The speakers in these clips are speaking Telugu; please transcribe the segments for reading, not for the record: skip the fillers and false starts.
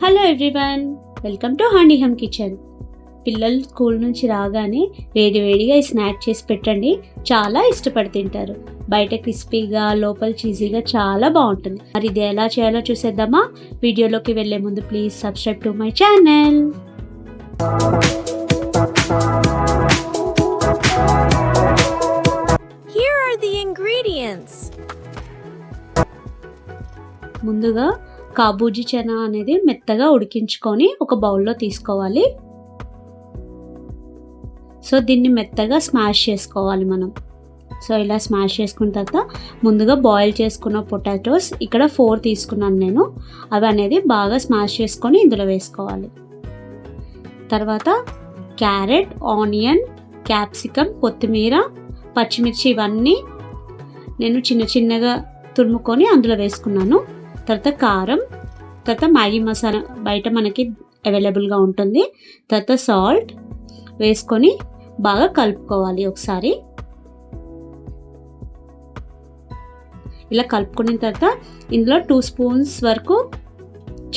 Hello everyone, welcome to honey hum kitchen. పిల్లలు స్కూల్ నుంచి రాగానే వేడివేడిగా ఈ స్నాక్ చేసి పెట్టండి, చాలా ఇష్టపడి తింటారు. బయట క్రిస్పీగా లోపల చీజీగా చాలా బాగుంటుంది. మరి ఇది ఎలా చేయాలో చూసేద్దామా? వీడియోలోకి వెళ్ళే ముందు please subscribe to my channel. Here are the ingredients. ముందుగా కాబూజీ చనా అనేది మెత్తగా ఉడికించుకొని ఒక బౌల్లో తీసుకోవాలి. సో దీన్ని మెత్తగా స్మాష్ చేసుకోవాలి మనం. సో ఇలా స్మాష్ చేసుకున్న తర్వాత ముందుగా బాయిల్ చేసుకున్న పొటాటోస్ ఇక్కడ 4 తీసుకున్నాను నేను. అవి అనేది బాగా స్మాష్ చేసుకొని ఇందులో వేసుకోవాలి. తర్వాత క్యారెట్, ఆనియన్, క్యాప్సికమ్, కొత్తిమీర, పచ్చిమిర్చి ఇవన్నీ నేను చిన్న చిన్నగా తురుముకొని అందులో వేసుకున్నాను. తర్వాత కారం, తర్వాత మ్యాగీ మసాలా బయట మనకి అవైలబుల్గా ఉంటుంది. తర్వాత సాల్ట్ వేసుకొని బాగా కలుపుకోవాలి ఒకసారి. ఇలా కలుపుకున్న తర్వాత ఇందులో 2 స్పూన్స్ వరకు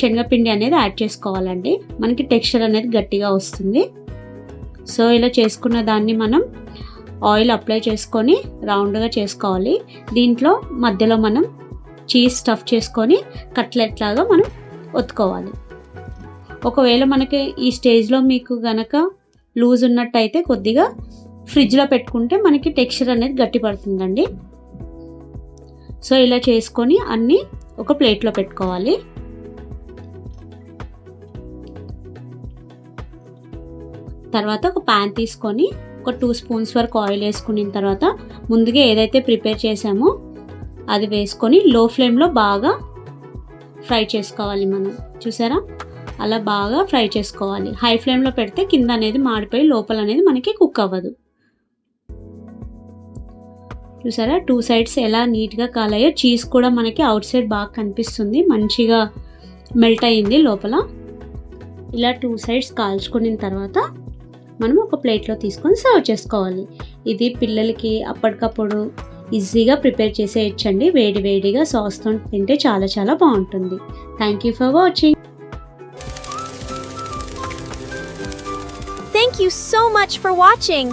శనగపిండి అనేది యాడ్ చేసుకోవాలండి. మనకి టెక్స్చర్ అనేది గట్టిగా వస్తుంది. సో ఇలా చేసుకున్న దాన్ని మనం ఆయిల్ అప్లై చేసుకొని రౌండ్గా చేసుకోవాలి. దీంట్లో మధ్యలో మనం చీజ్ స్టఫ్ చేసుకొని కట్లెట్ లాగా మనం ఒత్తుకోవాలి. ఒకవేళ మనకి ఈ స్టేజ్లో మీకు గనక లూజ్ ఉన్నట్టయితే కొద్దిగా ఫ్రిడ్జ్లో పెట్టుకుంటే మనకి టెక్స్చర్ అనేది గట్టి పడుతుందండి. సో ఇలా చేసుకొని అన్నీ ఒక ప్లేట్లో పెట్టుకోవాలి. తర్వాత ఒక ప్యాన్ తీసుకొని ఒక 2 స్పూన్స్ వరకు ఆయిల్ వేసుకున్న తర్వాత ముందుగా ఏదైతే ప్రిపేర్ చేసామో అది వేసుకొని లో ఫ్లేమ్లో బాగా ఫ్రై చేసుకోవాలి. మనం చూసారా, అలా బాగా ఫ్రై చేసుకోవాలి. హై ఫ్లేమ్లో పెడితే కింద అనేది మాడిపోయి లోపల అనేది మనకి కుక్ అవ్వదు. చూసారా 2 సైడ్స్ ఎలా నీట్గా కాలాయో. చీజ్ కూడా మనకి అవుట్ సైడ్ బాగా కనిపిస్తుంది, మంచిగా మెల్ట్ అయ్యింది లోపల. ఇలా 2 సైడ్స్ కాల్చుకున్న తర్వాత మనం ఒక ప్లేట్లో తీసుకొని సర్వ్ చేసుకోవాలి. ఇది పిల్లలకి అప్పటికప్పుడు ఈజీగా ప్రిపేర్ చేసేయచ్చండి. వేడివేడిగా సాస్తో తింటే చాలా చాలా బాగుంటుంది. Thank you for watching. Thank you so much for watching.